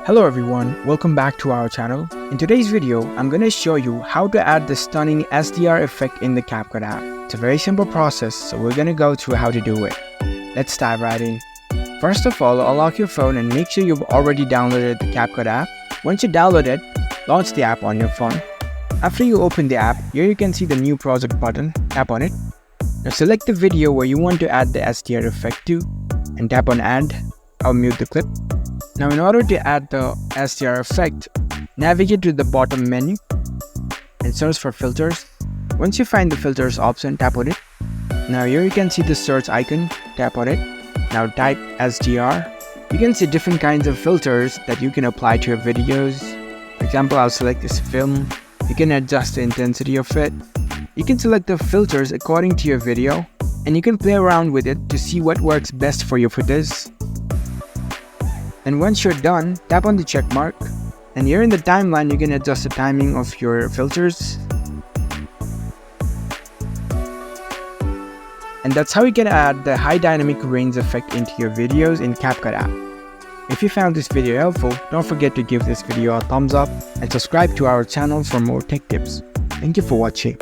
Hello everyone, welcome back to our channel. In today's video, I'm going to show you how to add the stunning SDR effect in the CapCut app. It's a very simple process, so we're going to go through how to do it. Let's dive right in. First of all, unlock your phone and make sure you've already downloaded the CapCut app. Once you download it, launch the app on your phone. After you open the app, here you can see the new project button. Tap on it. Now select the video where you want to add the SDR effect to and tap on Add. I'll mute the clip. Now in order to add the SDR effect, navigate to the bottom menu and search for filters. Once you find the filters option, tap on it. Now here you can see the search icon, tap on it. Now type SDR. You can see different kinds of filters that you can apply to your videos. For example, I'll select this film. You can adjust the intensity of it. You can select the filters according to your video and you can play around with it to see what works best for you for this. And once you're done, tap on the check mark. And here in the timeline, you can adjust the timing of your filters. And that's how you can add the high dynamic range effect into your videos in CapCut app. If you found this video helpful, don't forget to give this video a thumbs up and subscribe to our channel for more tech tips. Thank you for watching.